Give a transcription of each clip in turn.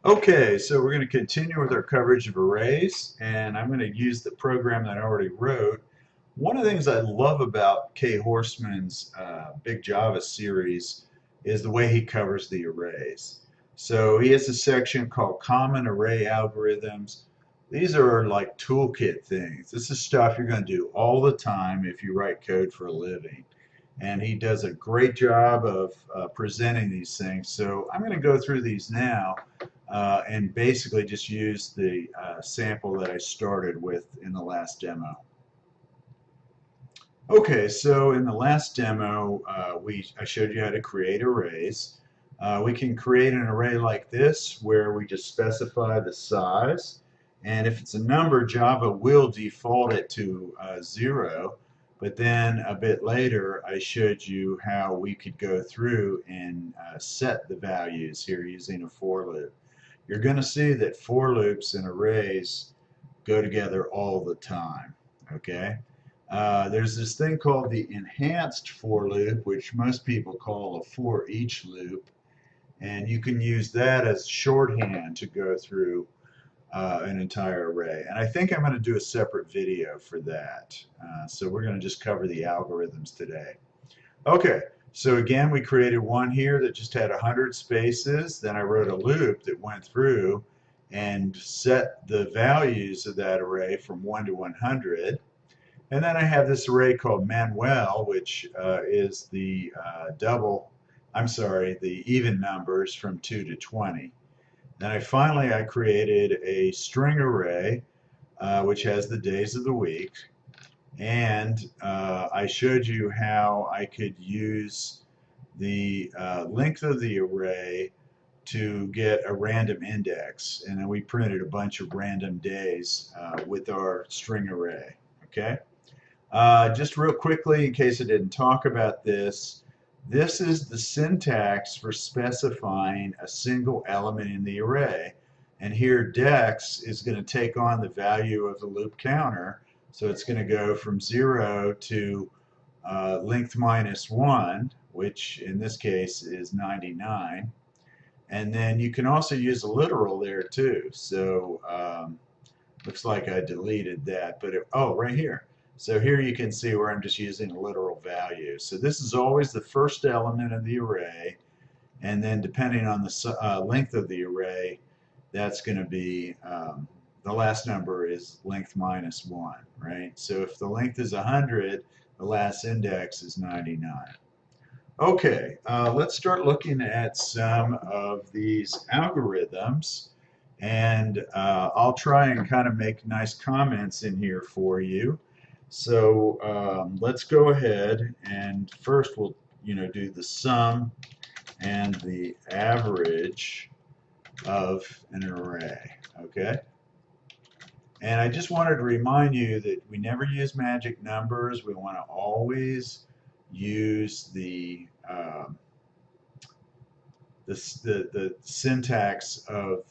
Okay, so we're going to continue with our coverage of arrays, and I'm going to use the program that I already wrote. One of the things I love about Kay Horstman's Big Java series is the way he covers the arrays. So he has a section called Common Array Algorithms. These are like toolkit things. This is stuff you're going to do all the time if you write code for a living. And he does a great job of presenting these things. So I'm going to go through these now and basically just use the sample that I started with in the last demo. Okay, so in the last demo, I showed you how to create arrays. We can create an array like this where we just specify the size, and if it's a number, Java will default it to 0, but then a bit later I showed you how we could go through and set the values here using a for loop. You're going to see that for loops and arrays go together all the time, okay? There's this thing called the enhanced for loop, which most people call a for each loop, and you can use that as shorthand to go through an entire array. And I think I'm going to do a separate video for that. So we're going to just cover the algorithms today. Okay, so again, we created one here that just had 100 spaces. Then I wrote a loop that went through and set the values of that array from 1 to 100. And then I have this array called Manuel, which is the the even numbers from 2 to 20. Then I created a string array, which has the days of the week. And I showed you how I could use the length of the array to get a random index. And then we printed a bunch of random days with our string array. Okay? Just real quickly, in case I didn't talk about this, this is the syntax for specifying a single element in the array. And here dex is going to take on the value of the loop counter. So it's going to go from 0 to length minus 1, which in this case is 99. And then you can also use a literal there too. So looks like I deleted that, but oh, right here. So here you can see where I'm just using a literal value. So this is always the first element of the array, and then depending on the length of the array, that's going to be the last number is length minus 1, right? So if the length is 100, the last index is 99. Okay, let's start looking at some of these algorithms, and I'll try and kind of make nice comments in here for you. So let's go ahead and first we'll do the sum and the average of an array, okay? And I just wanted to remind you that we never use magic numbers. We want to always use the syntax of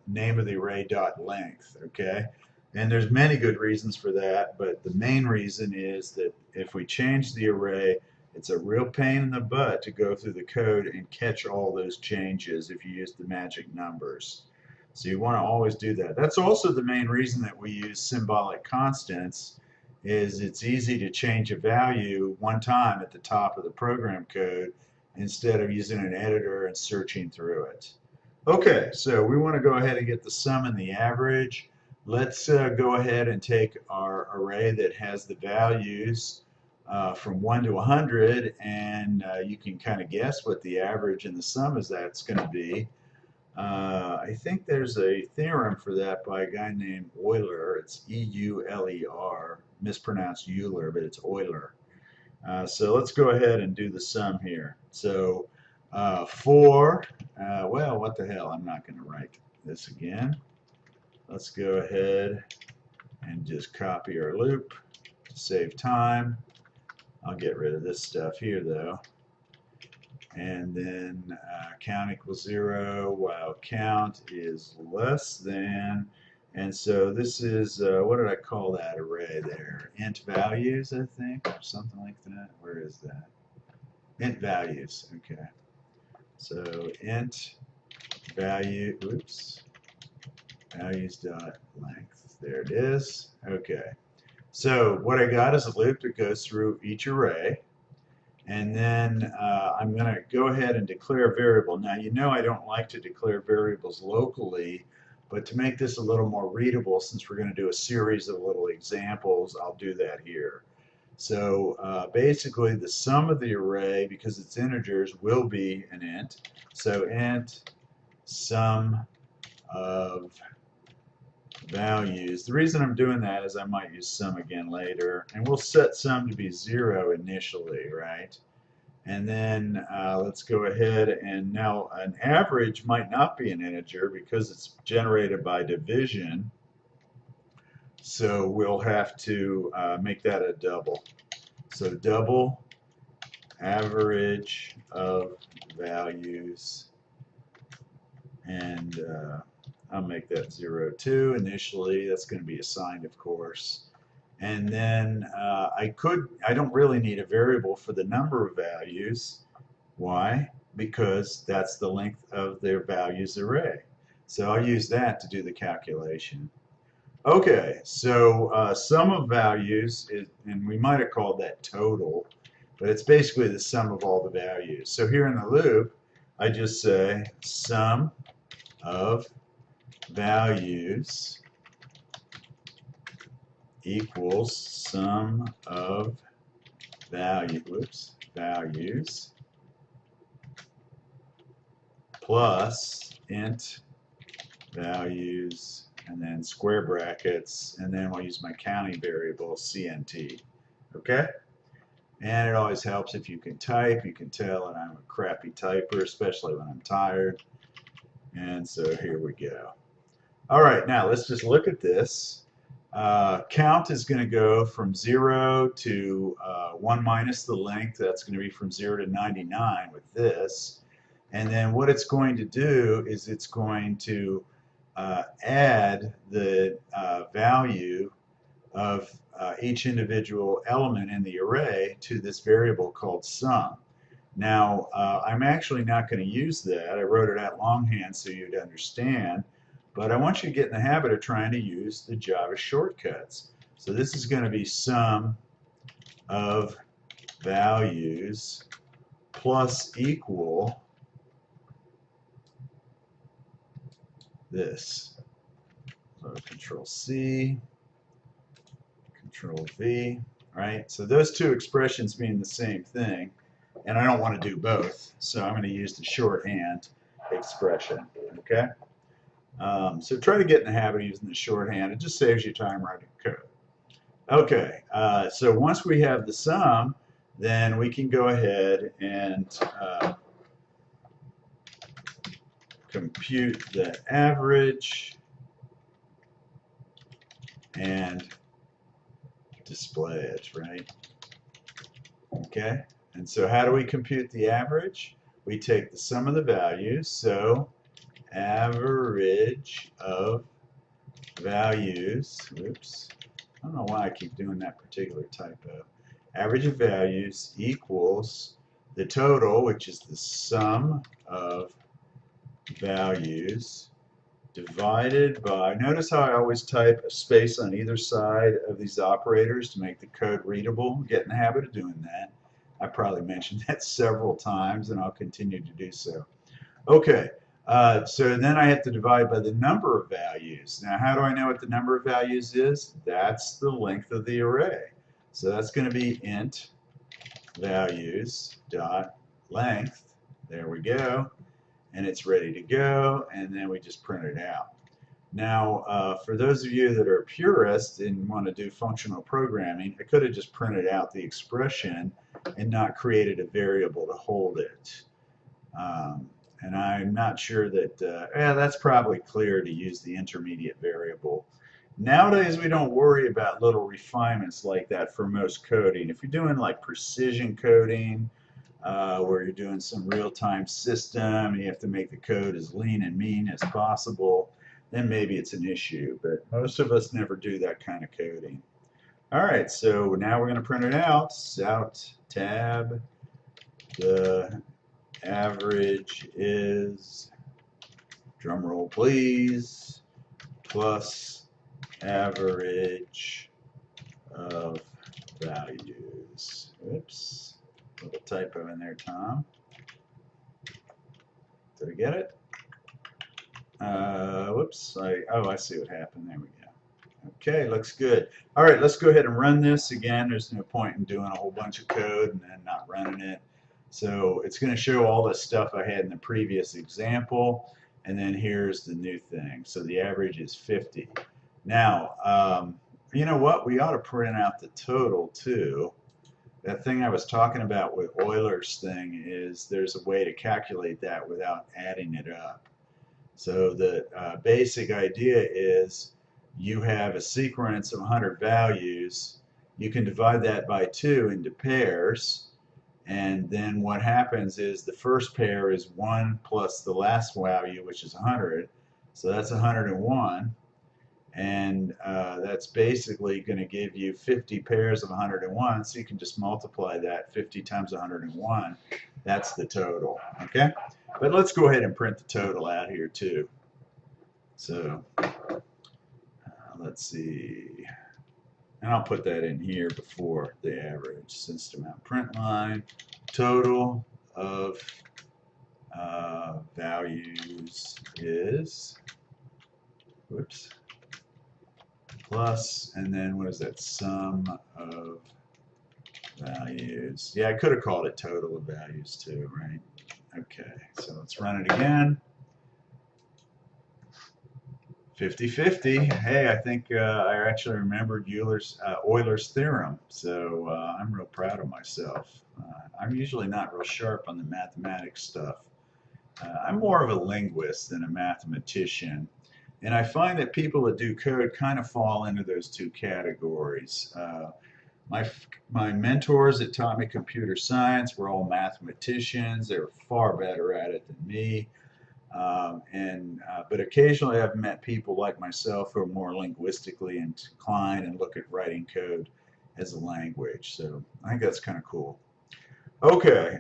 name of the array dot length, okay? And there's many good reasons for that, but the main reason is that if we change the array, it's a real pain in the butt to go through the code and catch all those changes if you use the magic numbers. So you want to always do that. That's also the main reason that we use symbolic constants, is it's easy to change a value one time at the top of the program code instead of using an editor and searching through it. Okay, so we want to go ahead and get the sum and the average. Let's go ahead and take our array that has the values from 1 to 100, and you can kind of guess what the average and the sum is that's going to be. I think there's a theorem for that by a guy named Euler. It's E-U-L-E-R, mispronounced Euler, but it's Euler. So let's go ahead and do the sum here. So well, what the hell, I'm not going to write this again. Let's go ahead and just copy our loop to save time. I'll get rid of this stuff here though. And then count equals 0 while count is less than. And so this is, what did I call that array there? Int values, I think, or something like that. Where is that? Int values, okay. So int value, oops, values dot length. There it is. Okay. So what I got is a loop that goes through each array. And then I'm going to go ahead and declare a variable. Now, you know I don't like to declare variables locally, but to make this a little more readable, since we're going to do a series of little examples, I'll do that here. So basically, the sum of the array, because it's integers, will be an int. So int sum of values. The reason I'm doing that is I might use sum again later, and we'll set sum to be 0 initially, right? And then let's go ahead, and now an average might not be an integer because it's generated by division, so we'll have to make that a double. So double average of values, and I'll make that 0, 2 initially. That's going to be assigned, of course. And then I don't really need a variable for the number of values. Why? Because that's the length of their values array. So I'll use that to do the calculation. Okay, so sum of values, and we might have called that total, but it's basically the sum of all the values. So here in the loop, I just say sum of values equals sum of values plus int values, and then square brackets, and then we'll use my counting variable CNT. Okay? And it always helps if you can type. You can tell that I'm a crappy typer, especially when I'm tired. And so here we go. All right, now let's just look at this. Count is going to go from 0 to 1 minus the length. That's going to be from 0 to 99 with this. And then what it's going to do is it's going to add the value of each individual element in the array to this variable called sum. Now, I'm actually not going to use that. I wrote it out longhand so you'd understand. But I want you to get in the habit of trying to use the Java shortcuts. So this is going to be sum of values plus equal this. So Control C, Control V, right? So those two expressions mean the same thing, and I don't want to do both, so I'm going to use the shorthand expression, okay? So try to get in the habit of using the shorthand. It just saves you time writing code. Okay, so once we have the sum, then we can go ahead and compute the average and display it, right? Okay, and so how do we compute the average? We take the sum of the values, so average of values, oops, I don't know why I keep doing that particular typo. Average of values equals the total, which is the sum of values, divided by, notice how I always type a space on either side of these operators to make the code readable. Get in the habit of doing that. I probably mentioned that several times, and I'll continue to do so. Okay, so then I have to divide by the number of values. Now, how do I know what the number of values is? That's the length of the array. So that's going to be int values dot length. There we go. And it's ready to go, and then we just print it out. Now, for those of you that are purists and want to do functional programming, I could have just printed out the expression and not created a variable to hold it. And I'm not sure that, that's probably clear to use the intermediate variable. Nowadays, we don't worry about little refinements like that for most coding. If you're doing like precision coding, where you're doing some real-time system and you have to make the code as lean and mean as possible, then maybe it's an issue. But most of us never do that kind of coding. All right, so now we're going to print it out. Out tab, the average is drum roll please, plus average of values. Oops, little typo in there, Tom. Did I get it? Whoops, I see what happened. There we go. Okay, looks good. All right, let's go ahead and run this again. There's no point in doing a whole bunch of code and then not running it. So it's going to show all the stuff I had in the previous example, and then here's the new thing. So the average is 50. Now, you know what? We ought to print out the total too. That thing I was talking about with Euler's thing is there's a way to calculate that without adding it up. So the basic idea is you have a sequence of 100 values. You can divide that by 2 into pairs, and then what happens is the first pair is 1 plus the last value, which is 100. So that's 101, and that's basically going to give you 50 pairs of 101. So you can just multiply that 50 times 101. That's the total. Okay, but let's go ahead and print the total out here too. So let's see, and I'll put that in here before the average. System out print line, total of values is, whoops, plus, and then what is that, sum of values. Yeah, I could have called it total of values too, right? Okay, so let's run it again. 50-50. Hey, I think I actually remembered Euler's theorem, so I'm real proud of myself. I'm usually not real sharp on the mathematics stuff. I'm more of a linguist than a mathematician, and I find that people that do code kind of fall into those two categories. My mentors that taught me computer science were all mathematicians. They were far better at it than me. But occasionally I've met people like myself who are more linguistically inclined and look at writing code as a language. So I think that's kind of cool. Okay,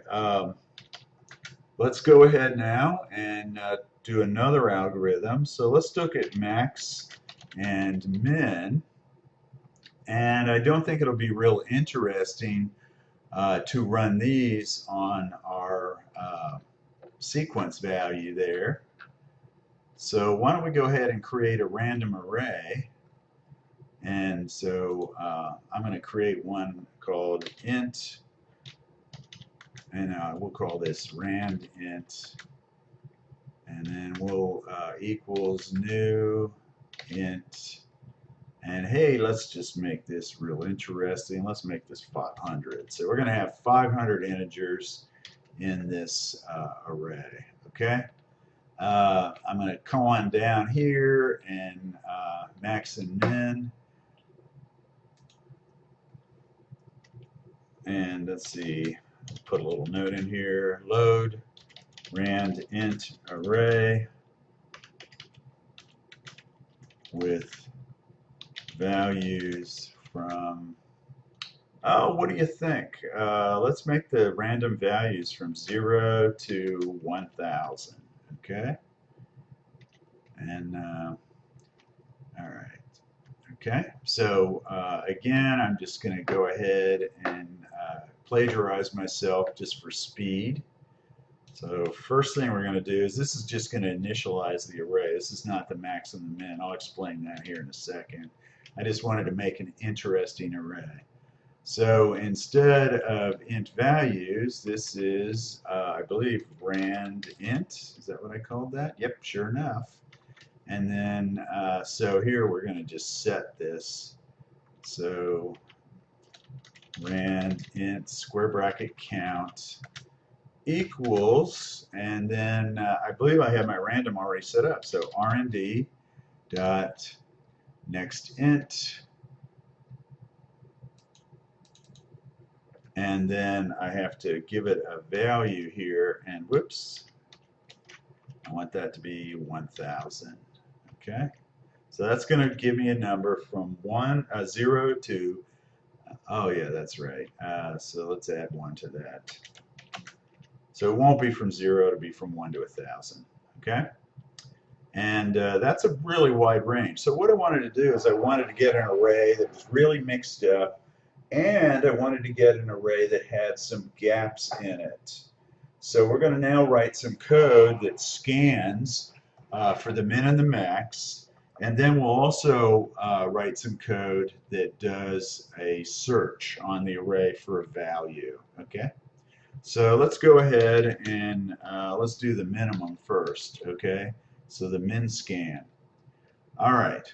let's go ahead now and do another algorithm. So let's look at max and min. And I don't think it'll be real interesting to run these on our sequence value there. So why don't we go ahead and create a random array. And so I'm going to create one called int, and we'll call this rand int, and then we'll equals new int. And hey, let's just make this real interesting. Let's make this 500. So we're going to have 500 integers in this array, okay? I'm going to come on down here and max and min. And let's see, put a little note in here. Load rand int array with values from, oh, what do you think? Let's make the random values from 0 to 1000. Okay, and all right. Okay, so again, I'm just going to go ahead and plagiarize myself just for speed. So first thing we're going to do is this is just going to initialize the array. This is not the max and the min. I'll explain that here in a second. I just wanted to make an interesting array. So instead of int values, this is, I believe, rand int. Is that what I called that? Yep, sure enough. And then, so here we're going to just set this. So rand int square bracket count equals, and then I believe I have my random already set up. So rnd dot next int, and then I have to give it a value here, and whoops, I want that to be 1000. Okay, so that's going to give me a number from 0 to, oh yeah, that's right. So let's add 1 to that. So it won't be from 0, it'll be from 1 to 1000. Okay, And that's a really wide range. So what I wanted to do is I wanted to get an array that was really mixed up, and I wanted to get an array that had some gaps in it. So we're going to now write some code that scans for the min and the max, and then we'll also write some code that does a search on the array for a value. Okay? So let's go ahead and let's do the minimum first. Okay? So the min scan. All right.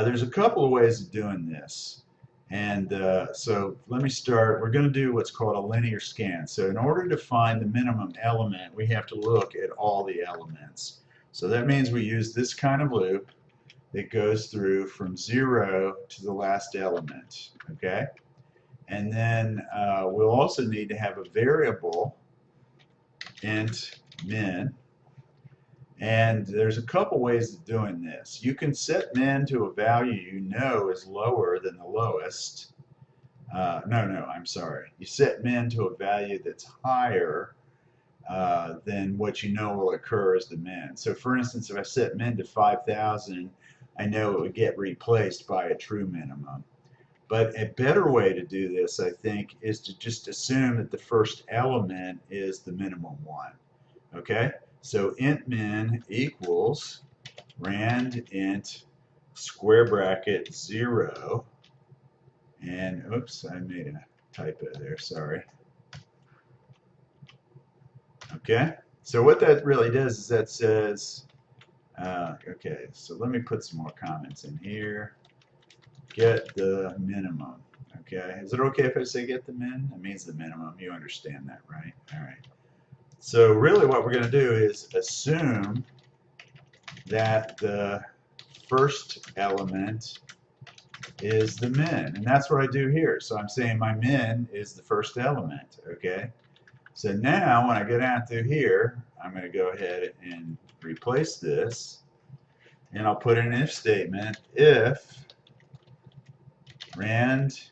There's a couple of ways of doing this. And so let me start. We're going to do what's called a linear scan. So in order to find the minimum element, we have to look at all the elements. So that means we use this kind of loop that goes through from 0 to the last element. Okay? And then we'll also need to have a variable int min. And there's a couple ways of doing this. You can set min to a value you know is lower than the lowest. I'm sorry. You set min to a value that's higher than what you know will occur as the min. So for instance, if I set min to 5,000, I know it would get replaced by a true minimum. But a better way to do this, I think, is to just assume that the first element is the minimum one. Okay? So int min equals rand int square bracket 0, and oops, I made a typo there, sorry. Okay, so what that really does is that says, okay, so let me put some more comments in here. Get the minimum. Okay, is it okay if I say get the min? That means the minimum. You understand that, right? All right. So really what we're going to do is assume that the first element is the min. And that's what I do here. So I'm saying my min is the first element. Okay. So now when I go down through here, I'm going to go ahead and replace this. And I'll put in an if statement. If rand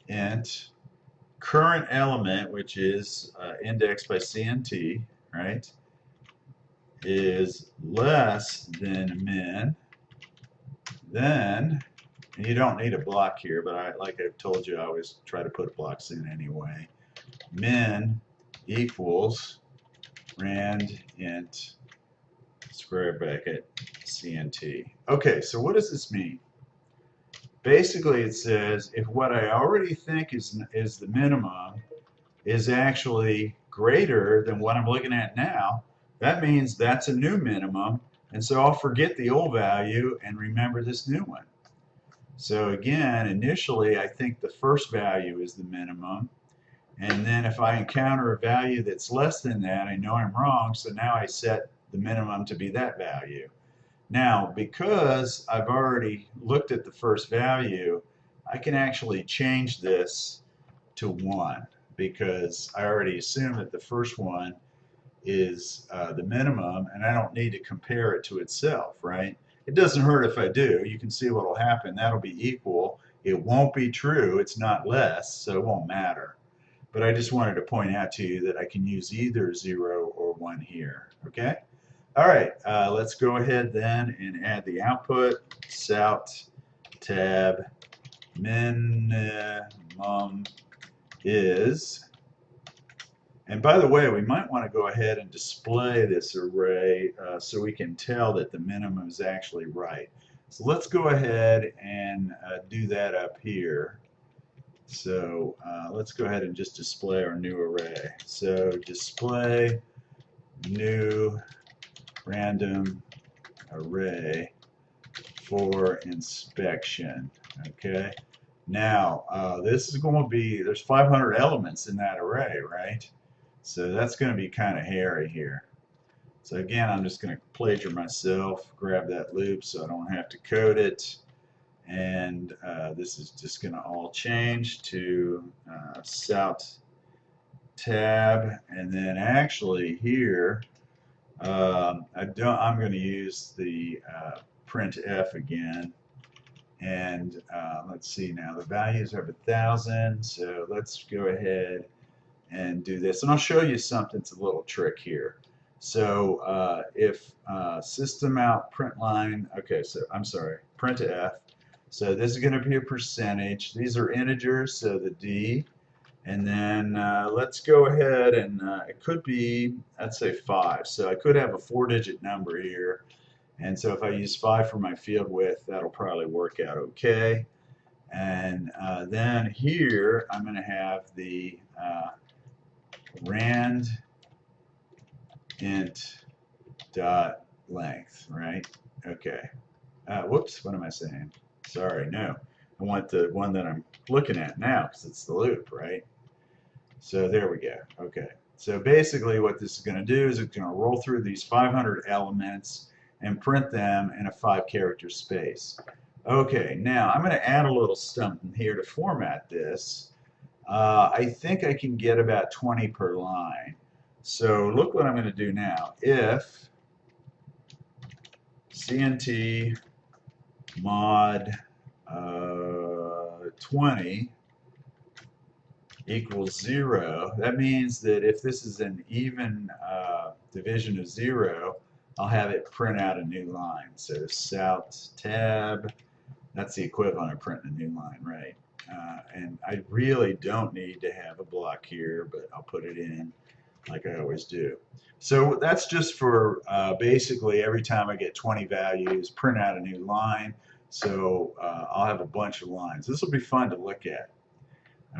int current element, which is indexed by CNT, right, is less than min, then, and you don't need a block here, but like I've told you, I always try to put blocks in anyway. Min equals rand int square bracket CNT. Okay, so what does this mean? Basically, it says if what I already think is the minimum is actually greater than what I'm looking at now, that means that's a new minimum, and so I'll forget the old value and remember this new one. So again, initially I think the first value is the minimum, and then if I encounter a value that's less than that, I know I'm wrong, so now I set the minimum to be that value. Now, because I've already looked at the first value, I can actually change this to 1 because I already assume that the first one is the minimum, and I don't need to compare it to itself, right? It doesn't hurt if I do. You can see what will happen. That'll be equal. It won't be true. It's not less, so it won't matter. But I just wanted to point out to you that I can use either 0 or 1 here, okay? All right, let's go ahead then and add the output. Sout tab minimum is, and by the way, we might want to go ahead and display this array so we can tell that the minimum is actually right. So let's go ahead and do that up here. So let's go ahead and just display our new array. So display new random array for inspection. Okay. Now this is going to be, there's 500 elements in that array, right? So that's going to be kind of hairy here. So again, I'm just going to plagiarize myself, grab that loop so I don't have to code it. And this is just going to all change to sout tab, and then actually here I'm going to use the printf again, and let's see now, the values are 1,000, so let's go ahead and do this, and I'll show you something. It's a little trick here. So if system out print line, okay, so I'm sorry, print f. So this is going to be a percentage. These are integers, so the D. And then let's go ahead and it could be, I'd say 5. So I could have a 4-digit number here. And so if I use 5 for my field width, that'll probably work out okay. And then here I'm going to have the rand int dot length, right? Okay. Whoops, what am I saying? Sorry, no. I want the one that I'm looking at now because it's the loop, right? So there we go. Okay. So basically what this is going to do is it's going to roll through these 500 elements and print them in a 5-character space. Okay, now I'm going to add a little something here to format this. I think I can get about 20 per line. So look what I'm going to do now. If CNT mod 20 equals 0, that means that if this is an even division of 0, I'll have it print out a new line. So Salt tab, that's the equivalent of printing a new line, right? And I really don't need to have a block here, but I'll put it in like I always do. So that's just for basically every time I get 20 values, print out a new line. So I'll have a bunch of lines. This will be fun to look at.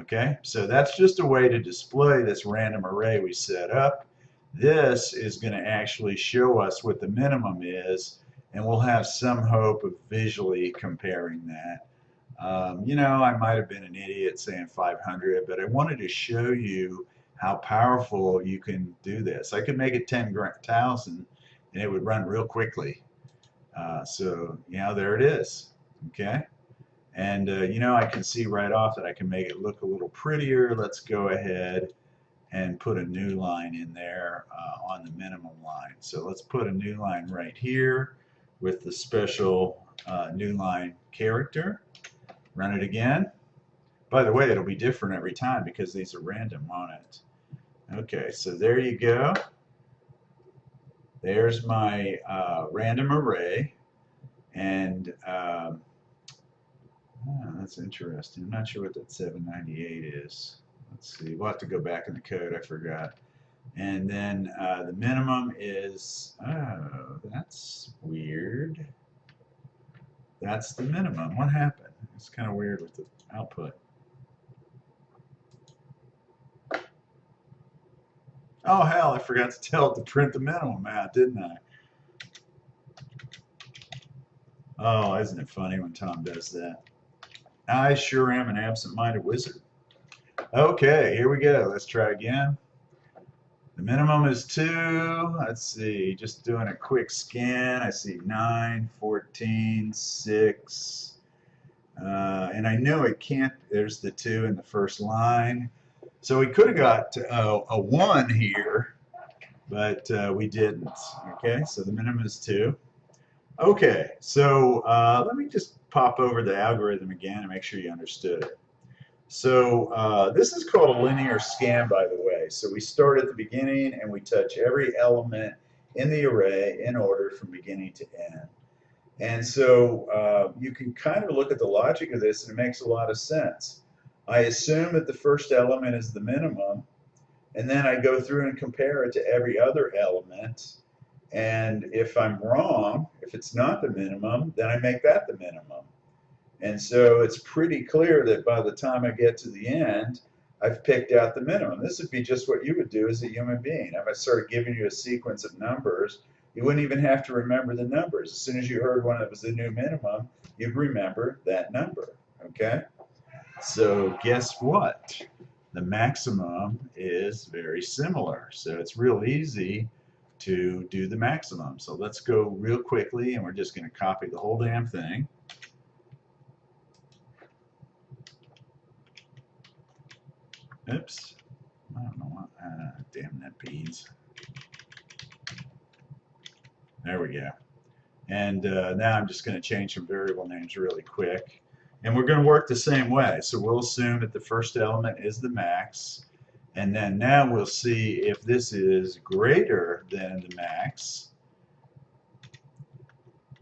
Okay, so that's just a way to display this random array we set up. This is going to actually show us what the minimum is, and we'll have some hope of visually comparing that. You know, I might have been an idiot saying 500, but I wanted to show you how powerful you can do this. I could make it 10,000 and it would run real quickly. So, you know, there it is. Okay. And, you know, I can see right off that I can make it look a little prettier. Let's go ahead and put a new line in there on the minimum line. So let's put a new line right here with the special new line character. Run it again. By the way, it'll be different every time because these are random on it. Okay, so there you go. There's my random array. And that's interesting. I'm not sure what that 798 is. Let's see. We'll have to go back in the code. I forgot. And then the minimum is, oh, that's weird. That's the minimum. What happened? It's kind of weird with the output. Oh, hell, I forgot to tell it to print the minimum out, didn't I? Oh, isn't it funny when Tom does that? I sure am an absent-minded wizard. Okay, here we go. Let's try again. The minimum is 2. Let's see, just doing a quick scan. I see 9, 14, 6. And I know it can't, there's the 2 in the first line. So we could have got a 1 here, but we didn't. Okay, so the minimum is 2. Okay, so let me just pop over the algorithm again and make sure you understood it. So this is called a linear scan, by the way. So we start at the beginning and we touch every element in the array in order from beginning to end. And so you can kind of look at the logic of this, and it makes a lot of sense. I assume that the first element is the minimum, and then I go through and compare it to every other element. And if I'm wrong, if it's not the minimum, then I make that the minimum. And so it's pretty clear that by the time I get to the end, I've picked out the minimum. This would be just what you would do as a human being. If I started giving you a sequence of numbers, you wouldn't even have to remember the numbers. As soon as you heard one that was the new minimum, you'd remember that number, okay? So guess what? The maximum is very similar. So it's real easy to do the maximum. So let's go real quickly, and we're just going to copy the whole damn thing. Oops. I don't know what. Damn that beans. There we go. And now I'm just going to change some variable names really quick. And we're going to work the same way. So we'll assume that the first element is the max. And then now we'll see if this is greater than the max,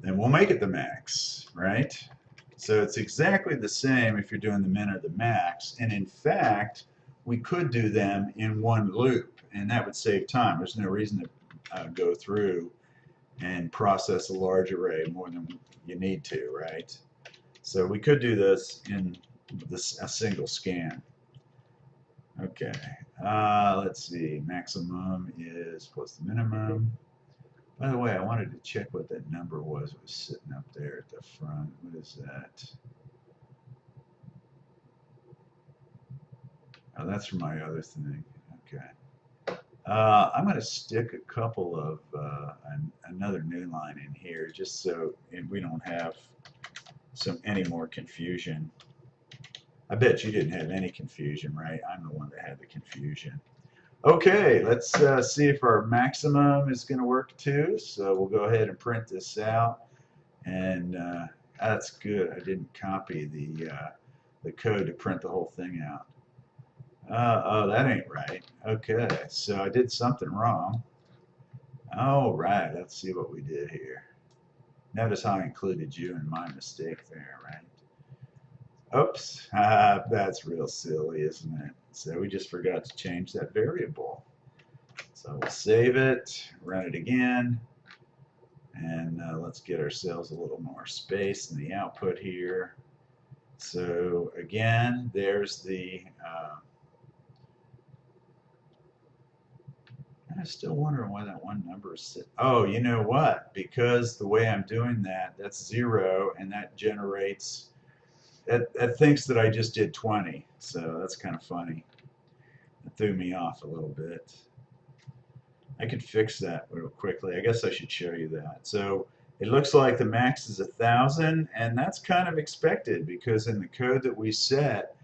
then we'll make it the max, right? So it's exactly the same if you're doing the min or the max. And in fact, we could do them in one loop, and that would save time. There's no reason to go through and process a large array more than you need to, right? So we could do this in a single scan. Okay, let's see. Maximum is plus the minimum. By the way, I wanted to check what that number was. It was sitting up there at the front. What is that? Oh, that's for my other thing. Okay. I'm going to stick a couple of another new line in here just so we don't have any more confusion. I bet you didn't have any confusion, right? I'm the one that had the confusion. Okay, let's see if our maximum is going to work too. So we'll go ahead and print this out. And that's good. I didn't copy the code to print the whole thing out. Oh, that ain't right. Okay, so I did something wrong. All right, let's see what we did here. Notice how I included you in my mistake there, right? Oops, that's real silly, isn't it? So we just forgot to change that variable. So we'll save it, run it again, and let's get ourselves a little more space in the output here. So again, there's the I'm still wondering why that one number is sitting. Oh, you know what? Because the way I'm doing that, that's 0, and that generates, it thinks that I just did 20. So that's kind of funny. It threw me off a little bit. I could fix that real quickly. I guess I should show you that. So it looks like the max is 1,000, and that's kind of expected because in the code that we set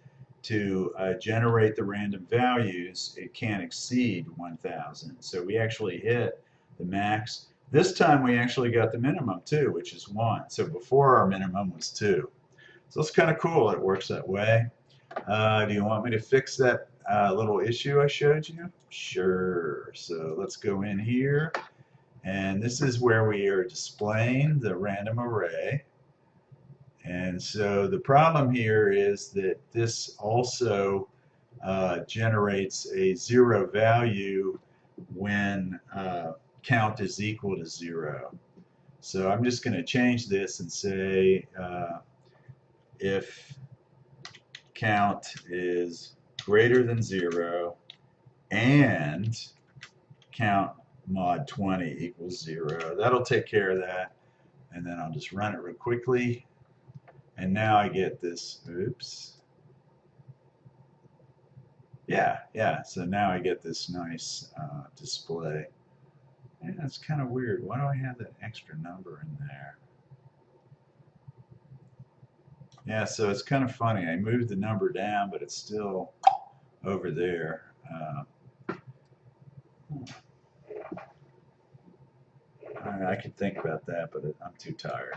to generate the random values, it can't exceed 1,000. So we actually hit the max. This time we actually got the minimum too, which is 1. So before our minimum was 2. So it's kind of cool. It works that way. Do you want me to fix that little issue I showed you? Sure. So let's go in here. And this is where we are displaying the random array. And so the problem here is that this also generates a 0 value when count is equal to 0. So I'm just going to change this and say if count is greater than 0 and count mod 20 equals 0. That'll take care of that. And then I'll just run it real quickly. And now I get this, oops. Yeah, so now I get this nice display. And that's kind of weird. Why do I have that extra number in there? Yeah, so it's kind of funny. I moved the number down, but it's still over there. I could think about that, but I'm too tired.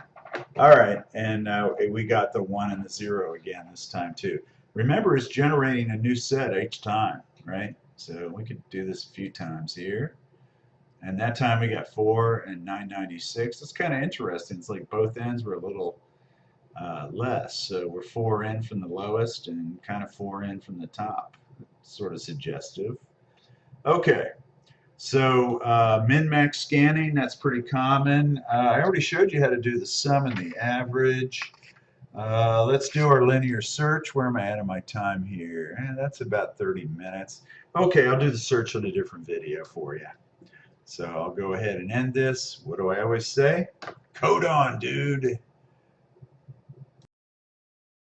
All right, and we got the 1 and the 0 again this time too. Remember, it's generating a new set each time, right? So we could do this a few times here. And that time we got 4 and 996. It's kind of interesting. It's like both ends were a little less. So we're 4 in from the lowest and kind of 4 in from the top. Sort of suggestive. Okay. So min-max scanning, that's pretty common. I already showed you how to do the sum and the average. Let's do our linear search. Where am I at in my time here? That's about 30 minutes. Okay, I'll do the search on a different video for you. So I'll go ahead and end this. What do I always say? Code on, dude.